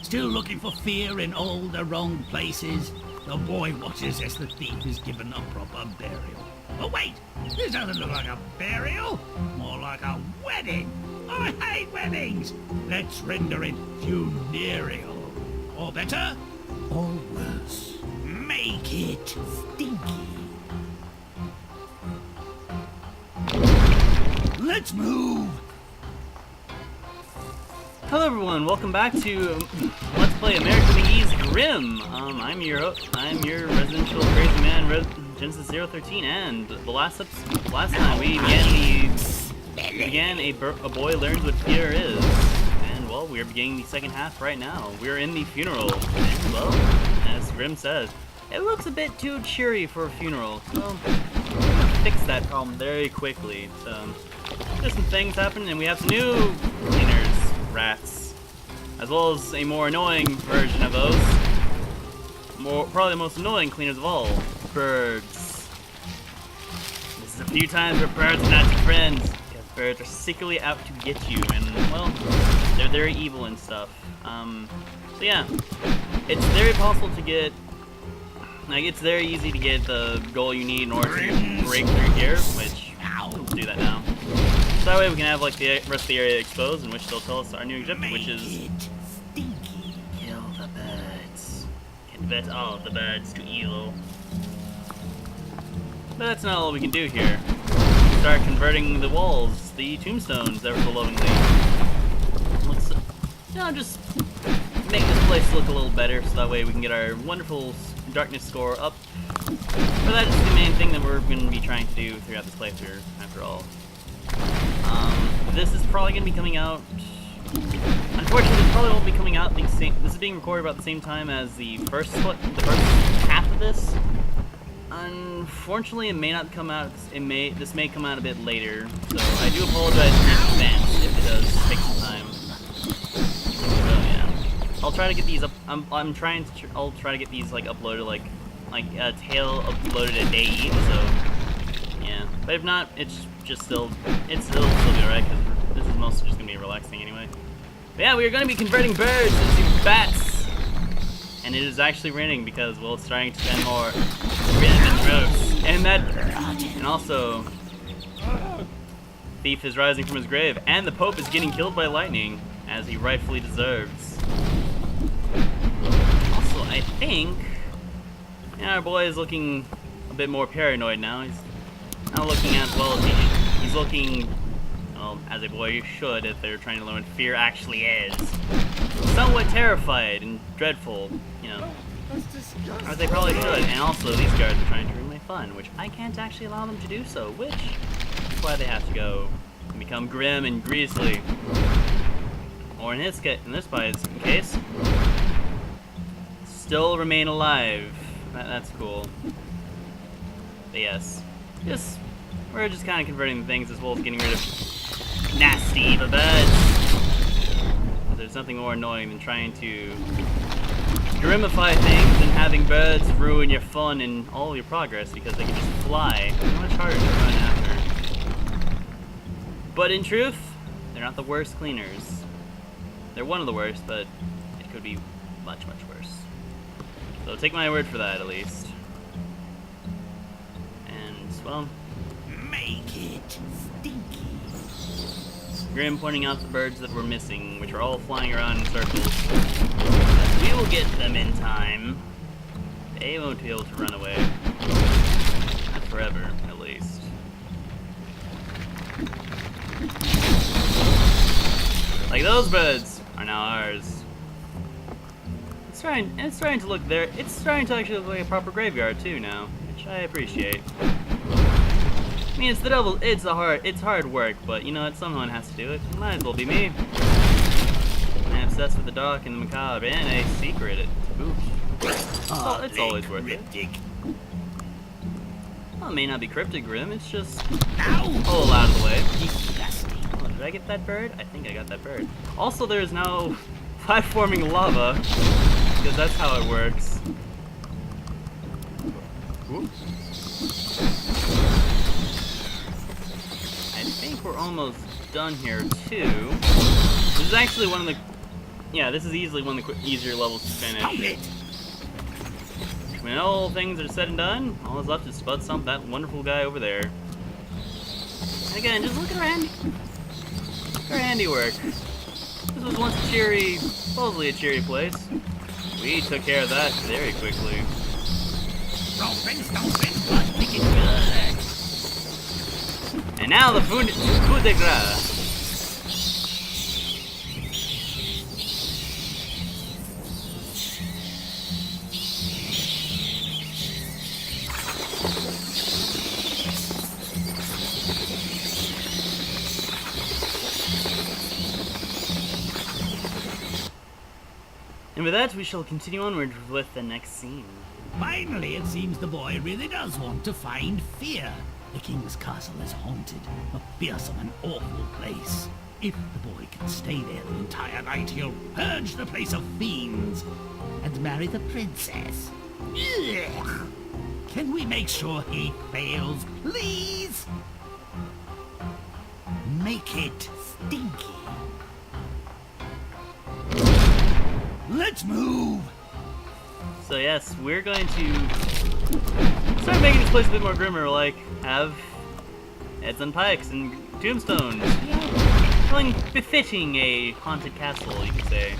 Still looking for fear in all the wrong places? The boy watches as the thief is given a proper burial. Oh wait, this doesn't look like a burial, more like a wedding. I hate weddings. Let's render it funereal. Or better, or worse, make it stinky. Let's move. Hello everyone, welcome back to Let's Play American McGee's Grimm. I'm your residential crazy man, Genesis 013, and the last time we began a boy learns what fear is, and well, we are beginning the second half right now. We're in the funeral, and well, as Grimm says, it looks a bit too cheery for a funeral, so we're gonna fix that problem very quickly. So there's some things happening, and we have some new cleaners. Rats, as well as a more annoying version of those. Probably the most annoying cleaners of all, birds. This is a few times where birds are not your friends, because birds are secretly out to get you, and well, they're very evil and stuff. So yeah, it's very possible to get, like, it's very easy to get the goal you need in order to break through here, which we'll do that now. So that way we can have like the rest of the area exposed, in which they'll tell us our new objective, which is kill the birds. Convert all of the birds to evil. But that's not all we can do here. We start converting the walls, the tombstones, ever so lovingly. Let's, just make this place look a little better, so that way we can get our wonderful darkness score up. But that is the main thing that we're going to be trying to do throughout this playthrough, after all. This is probably going to be coming out. Unfortunately, this probably won't be coming out the same. This is being recorded about the same time as the first half of this. Unfortunately, it may not come out. This may come out a bit later. So I do apologize in advance if it does take some time. So yeah, I'll try to get these up. I'll try to get these like uploaded like a tale uploaded a day each. So yeah, but if not, it'll still be alright, because this is mostly just gonna be relaxing anyway. But yeah, we are gonna be converting birds into bats, and it is actually raining because well, it's starting to spend more random roads, and also, thief is rising from his grave, and the Pope is getting killed by lightning, as he rightfully deserves. Also, I think, yeah, our boy is looking a bit more paranoid now. He's not looking as well as he's looking, well, as a boy should if they're trying to learn what fear actually is. Somewhat terrified and dreadful, you know, as they probably should. And also, these guards are trying to ruin my fun, which I can't actually allow them to do so, which is why they have to go and become grim and grisly. Or in this case, still remain alive. That's cool. But yes. We're just kind of converting things as well as getting rid of nasty evil birds. There's nothing more annoying than trying to grimify things and having birds ruin your fun and all your progress because they can just fly. It's much harder to run after. But in truth, they're not the worst cleaners. They're one of the worst, but it could be much, much worse. So take my word for that, at least. Well, make it stinky. Grimm pointing out the birds that were missing, which are all flying around in circles. But we will get them in time. They won't be able to run away. Not forever, at least. Like those birds are now ours. It's starting to look there. It's starting to actually look like a proper graveyard too now, which I appreciate. I mean, it's hard work, but you know what, someone has to do it. It might as well be me. I'm obsessed with the dark and the macabre, and a secret to boot. It's always worth it. Well, it may not be cryptic, Grimm, it's just all out of the way. Oh, did I get that bird? I think I got that bird. Also, there is now platforming lava, because that's how it works. Ooh. I think we're almost done here too. This is actually one of the yeah, this is easily one of the easier levels to Stop finish. it! When all things are said and done, all that's left is to bud stomp that wonderful guy over there. And again, just look at her handiwork. This was once a cheery, supposedly a cheery place. We took care of that very quickly. Stompin', but make it good. And now the coup de grace. And with that, we shall continue onward with the next scene. Finally, it seems the boy really does want to find fear. The king's castle is haunted, a fearsome and awful place. If the boy can stay there the entire night, he'll purge the place of fiends and marry the princess. Ugh. Can we make sure he fails, please? Make it stinky. Let's move! So yes, we're going to start making this place a bit more grimmer, like have heads on pikes and tombstones. Something befitting a haunted castle, you could say.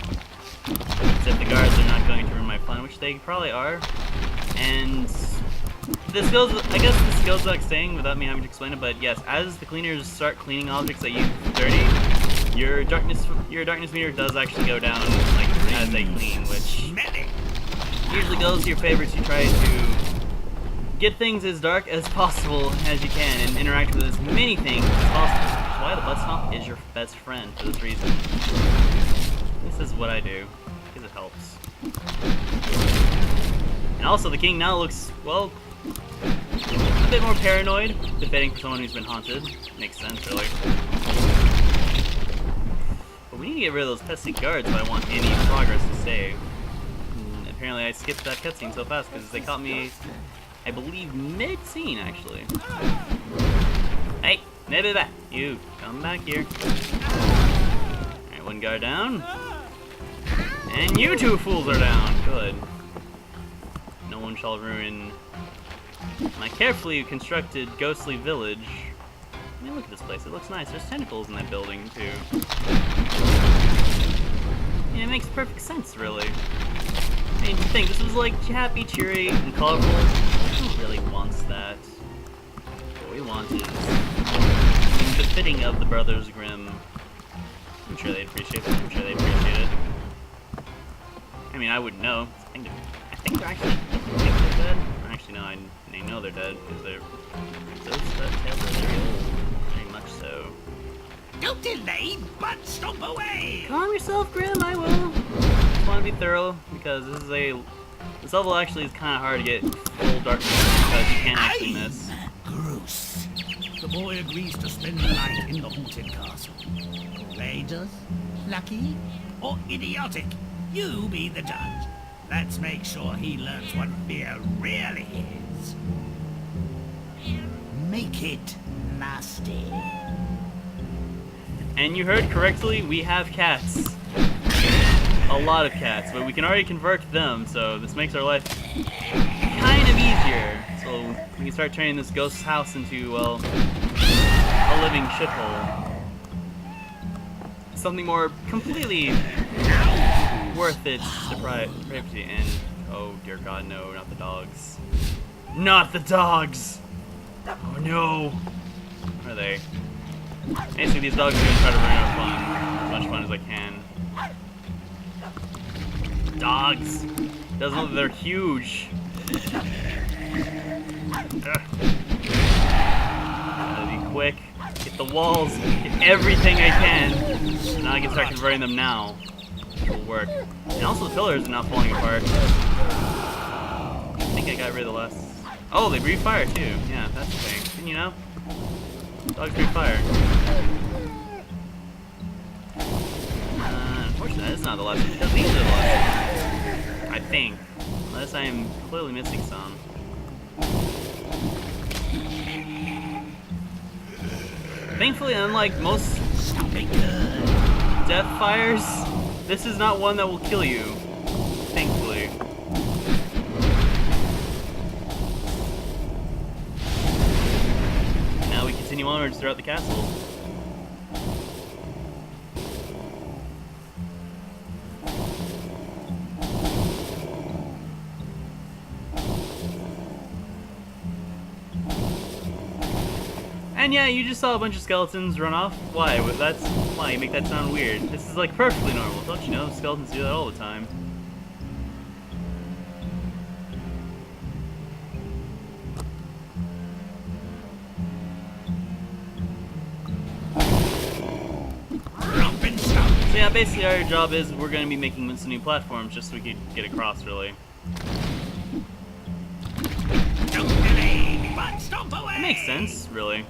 Except the guards are not going to ruin my fun, which they probably are. And this goes, I guess this goes without saying without me having to explain it, but yes, as the cleaners start cleaning objects that you dirty, your darkness meter does actually go down, like, as they clean, which usually goes to your favor to try to get things as dark as possible as you can and interact with as many things as possible. Which is why the butt stomp is your best friend for this reason. This is what I do, because it helps. And also the king now looks, well, a bit more paranoid, befitting for someone who's been haunted. Makes sense, really. But we need to get rid of those pesky guards if I want any progress to save. And apparently I skipped that cutscene so fast because they caught me, I believe, mid-scene, actually. Hey, maybe back. You, come back here. Alright, one guard down. And you two fools are down. Good. No one shall ruin my carefully constructed ghostly village. I mean, look at this place. It looks nice. There's tentacles in that building, too. Yeah, it makes perfect sense, really. I mean, think this was like happy, cheery, and colorful. Who really wants that? What we want is befitting of the Brothers Grimm. I'm sure they'd appreciate it. I'm sure they'd appreciate it. I mean, I wouldn't know. I think they're actually dead. Actually, no, they know they're dead because those tails are very old. Very much so. Don't delay, but stomp away! Calm yourself, Grimm, I will. Just want to be thorough because this level actually is kind of hard to get full darkness because you can't actually miss. Gross. The boy agrees to spend the night in the haunted castle. Courageous, lucky, or idiotic? You be the judge. Let's make sure he learns what fear really is. Make it nasty. And you heard correctly, we have cats. A lot of cats, but we can already convert them, so this makes our life kind of easier. So we can start turning this ghost house into, well, a living shithole. Something more completely worth its depravity. And oh dear God, no, not the dogs. Not the dogs! Oh no! Where are they? Basically, these dogs are gonna try to bring out fun. As much fun as I can. Dogs! Doesn't look like they're huge. Gotta be quick. Get the walls. Get everything I can. Now I can start converting them now. Which will work. And also the pillars are not falling apart. I think I got rid of the last... Oh, they breathe fire too. Yeah, that's the thing. Didn't you know? Dogs breathe fire. Unfortunately, that's not the last one because these are the last ones. I think. Unless I am clearly missing some. Thankfully, unlike most death fires, This is not one that will kill you, thankfully. Now we continue onwards throughout the castle. And yeah, you just saw a bunch of skeletons run off. Why? That's why you make that sound weird. This is like perfectly normal. Don't you know? Skeletons do that all the time. So yeah, basically our job is we're going to be making some new platforms just so we can get across, really. It makes sense, really.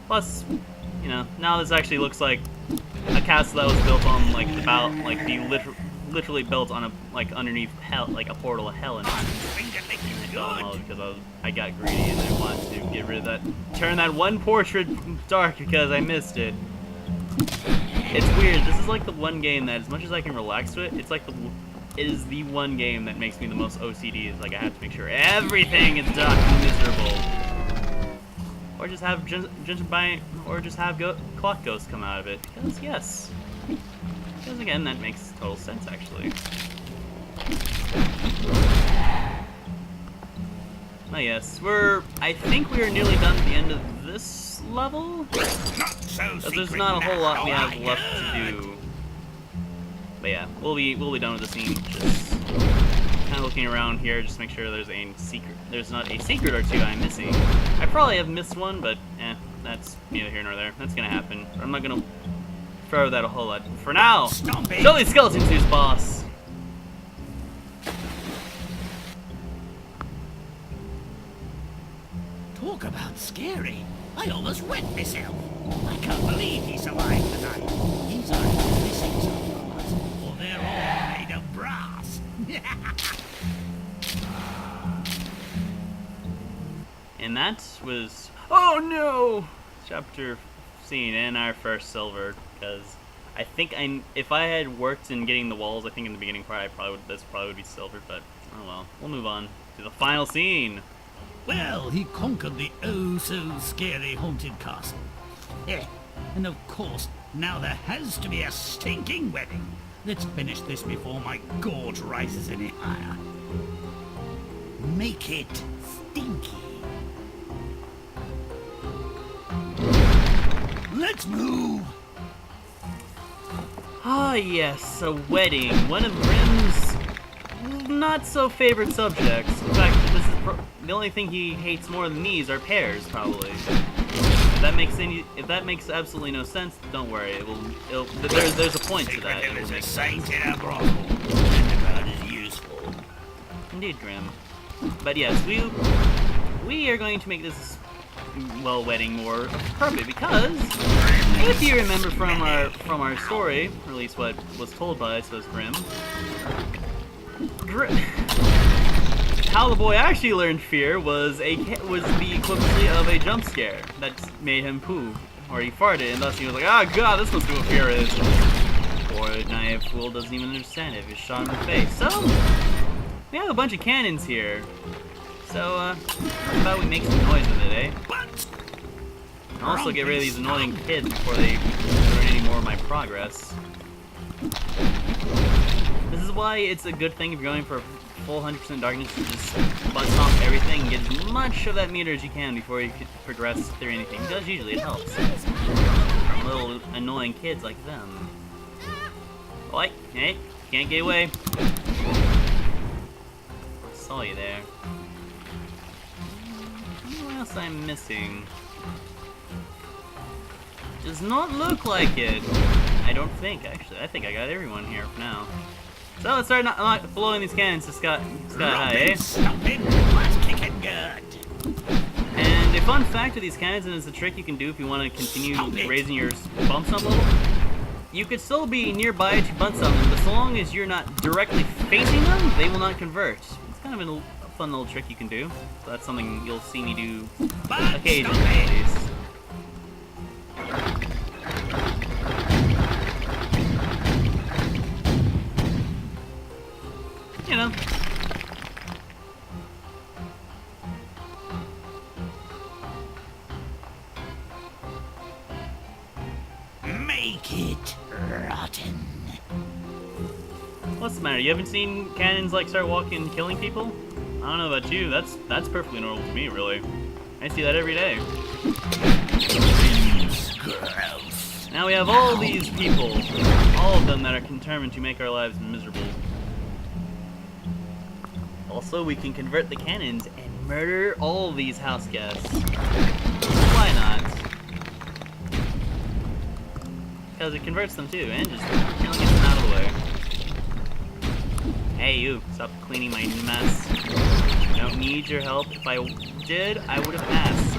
Plus, you know, now this actually looks like a castle that was built on like literally built on a underneath hell, like a portal of hell. And because I got greedy and I wanted to get rid of that, turn that one portrait dark because I missed it. It's weird. This is like the one game that, as much as I can relax to it, it's like it is the one game that makes me the most OCD. It's like I have to make sure everything is dark and miserable. Or just have clock ghosts come out of it. Because yes. Because again, that makes total sense actually. Oh yes, I think we are nearly done at the end of this level. Because there's not a whole lot we have left to do. But yeah, we'll be done with the scene. Just kind of looking around here, just to make sure there's not a secret or two I'm missing. I probably have missed one, but that's neither here nor there. That's gonna happen. I'm not gonna throw that a whole lot. For now, show these skeletons who's boss. Talk about scary. I almost wet myself. I can't believe he survived the night. He's either missing some parts, or they're all made of brass. And that was, oh no, chapter scene and our first silver. Because I think if I had worked in getting the walls, I think in the beginning part, this probably would be silver. But oh well, we'll move on to the final scene. Well, he conquered the oh-so-scary haunted castle. And of course, now there has to be a stinking wedding. Let's finish this before my gorge rises any higher. Make it stinky. Let's move! Ah yes, a wedding. One of Grimm's not-so-favorite subjects. In fact, this is the only thing he hates more than these are pears, probably. If that makes absolutely no sense, don't worry. There's a point to that. There is a saint in a brothel, and about as useful. Indeed, Grimm. But yes, we are going to make this wedding more appropriate because if you remember from our story, or at least what was told by us as Grimm. How the boy actually learned fear was the equivalency of a jump scare that made him poo, or he farted, and thus he was like, "Oh god, this must be what fear is." Boy, naive fool doesn't even understand it if it's shot in the face. So we have a bunch of cannons here. So how about we make some noise with it, eh? And also get rid of these annoying kids before they ruin any more of my progress. This is why it's a good thing if you're going for full 100% darkness to just bust off everything and get as much of that meter as you can before you could progress through anything. Because usually it helps. From little annoying kids like them. Oi, hey, can't get away. I saw you there. What else I'm missing? Does not look like it. I don't think, actually. I think I got everyone here for now. So let's start not blowing these cannons to sky high, eh? And a fun fact of these cannons, and it's a trick you can do if you want to continue raising your bump sum level, you could still be nearby to bump sum them, but so long as you're not directly facing them, they will not convert. It's kind of a fun little trick you can do. So that's something you'll see me do occasionally, at least. you know. Make it rotten. What's the matter? You haven't seen cannons like start walking and killing people? I don't know about you. That's perfectly normal to me, really. I see that every day. Gross. Now we have all these people, all of them that are determined to make our lives miserable. Also, we can convert the cannons and murder all these house guests. Why not? Because it converts them too, and just gets them out of the way. Hey you, stop cleaning my mess. I don't need your help. If I did, I would have asked.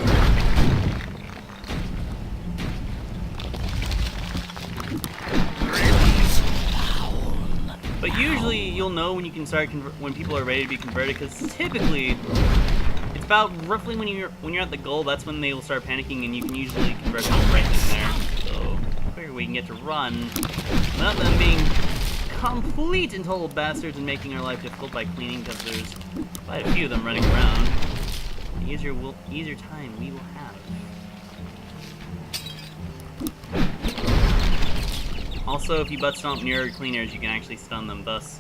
But usually you'll know when you can start when people are ready to be converted, because typically it's about roughly when you're at the goal. That's when they will start panicking, and you can usually convert them right in there. So quicker we can get to run without them being complete and total bastards and making our life difficult by cleaning, because there's quite a few of them running around. The easier time we will have. Also, if you butt stomp near cleaners, you can actually stun them, thus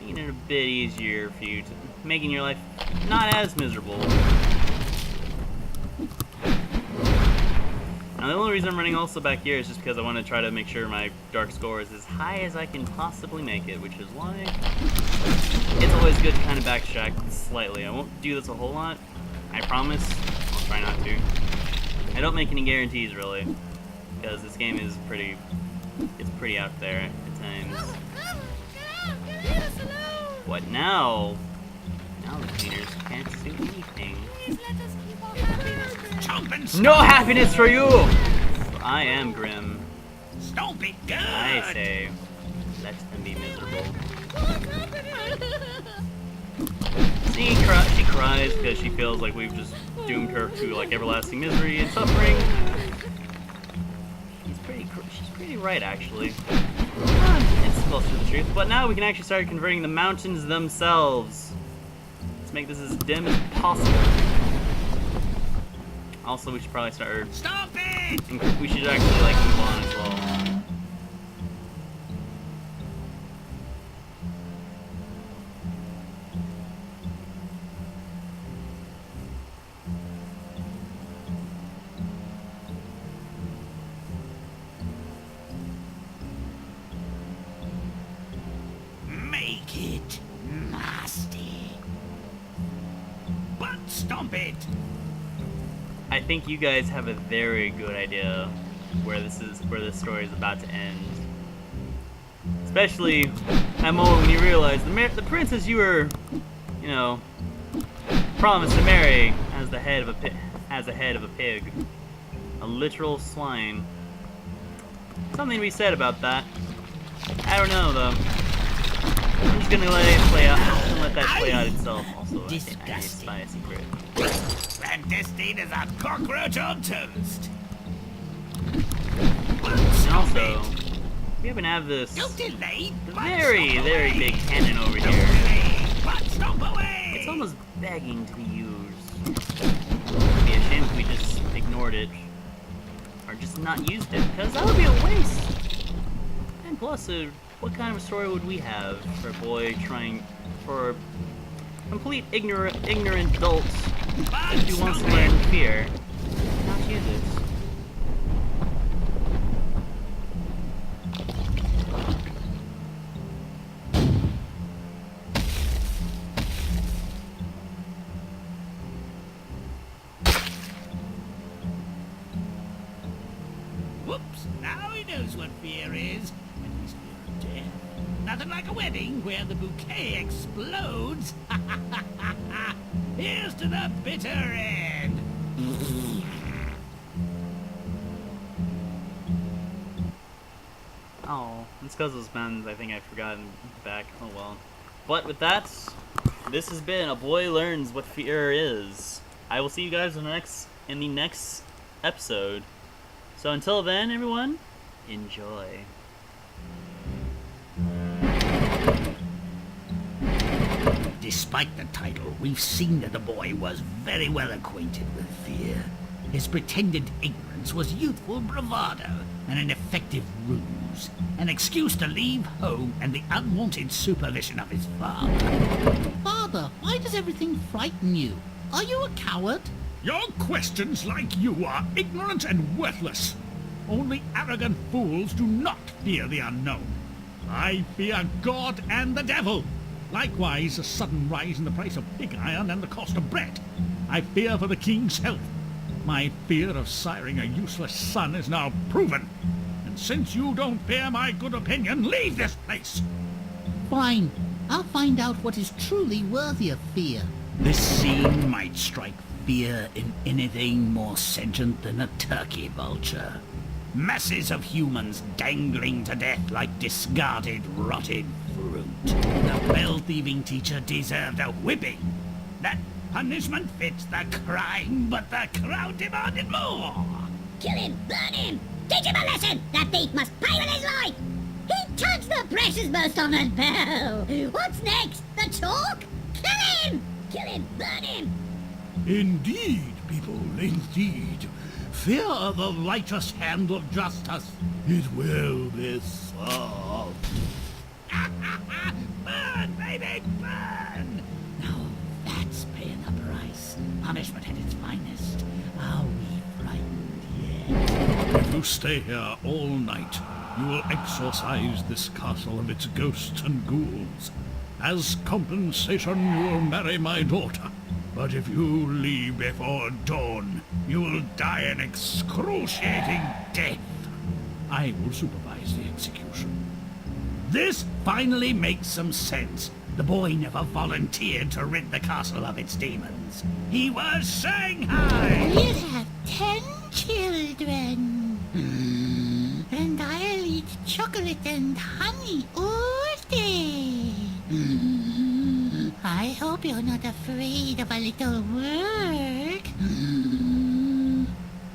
making it a bit easier for you, making your life not as miserable. Now, the only reason I'm running also back here is just because I want to try to make sure my dark score is as high as I can possibly make it, which is why it's always good to kind of backtrack slightly. I won't do this a whole lot, I promise. I'll try not to. I don't make any guarantees, really, because this game is pretty out there at times. What now? Now the cleaners can't do anything. No happiness for you! I am Grimm. Stomp it good. I say, let them be miserable. See, she cries because she feels like we've just doomed her to like everlasting misery and suffering. She's pretty right, actually. It's close to the truth. But now we can actually start converting the mountains themselves. Let's make this as dim as possible. Also, we should probably start. Stop it! And we should actually like move on as well. Make it nasty. But stomp it. I think you guys have a very good idea where this story is about to end. Especially at the moment when you realize the princess you were, you know, promised to marry as the head of a pig, a literal swine. Something to be said about that. I don't know though. I'm just gonna let it play out. I'm gonna let that play out itself. Also, I think I spy a secret. Clandestine is a cockroach on toast. And also, we happen to have this very, very big cannon over here. It's almost begging to be used. It'd be a shame if we just ignored it. Or just not used it, because that would be a waste. And plus, what kind of story would we have for a boy trying for complete ignorant adults who wants to learn fear? Not use it. Whoops, now he knows what fear is. At least fear of death. Nothing like a wedding where the bouquet explodes. Here's to the bitter end. Oh, it's because those bands I think I've forgotten back. Oh well. But with that, this has been A Boy Learns What Fear Is. I will see you guys in the next episode. So until then, everyone, enjoy. Despite the title, we've seen that the boy was very well acquainted with fear. His pretended ignorance was youthful bravado and an effective ruse, an excuse to leave home and the unwanted supervision of his father. Father, why does everything frighten you? Are you a coward? Your questions like you are ignorant and worthless. Only arrogant fools do not fear the unknown. I fear God and the devil. Likewise, a sudden rise in the price of pig iron and the cost of bread. I fear for the king's health. My fear of siring a useless son is now proven. And since you don't fear my good opinion, leave this place. Fine. I'll find out what is truly worthy of fear. This scene might strike fear in anything more sentient than a turkey vulture. Masses of humans dangling to death like discarded, rotted fruit. The bell-thieving teacher deserved a whipping. That punishment fits the crime, but the crowd demanded more. Kill him! Burn him! Teach him a lesson! That thief must pay with his life! He touched the precious most honoured bell! What's next? The chalk? Kill him! Kill him! Burn him! Indeed, people, indeed. Fear the righteous hand of justice. It will be solved. Burn, baby, burn! Now that's paying the price. Punishment at its finest. Are we frightened yet? If you stay here all night, you will exorcise this castle of its ghosts and ghouls. As compensation, you will marry my daughter. But if you leave before dawn, you will die an excruciating death. I will supervise the execution. This finally makes some sense. The boy never volunteered to rid the castle of its demons. He was Shanghai! We'll have 10 children. And I'll eat chocolate and honey all day. I hope you're not afraid of a little work.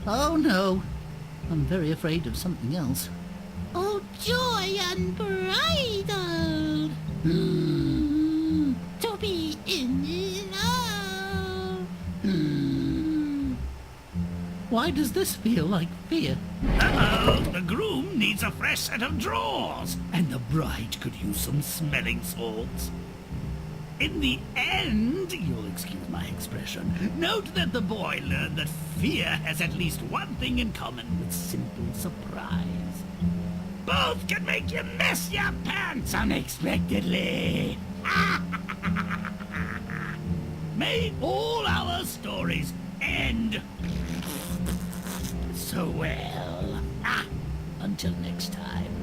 Oh no, I'm very afraid of something else. Oh, joy unbridled! To be in love! Why does this feel like fear? Uh-oh, the groom needs a fresh set of drawers, and the bride could use some smelling salts. In the end, you'll excuse my expression, note that the boy learned that fear has at least one thing in common with simple surprise. Both can make you mess your pants unexpectedly. May all our stories end so well. Until next time.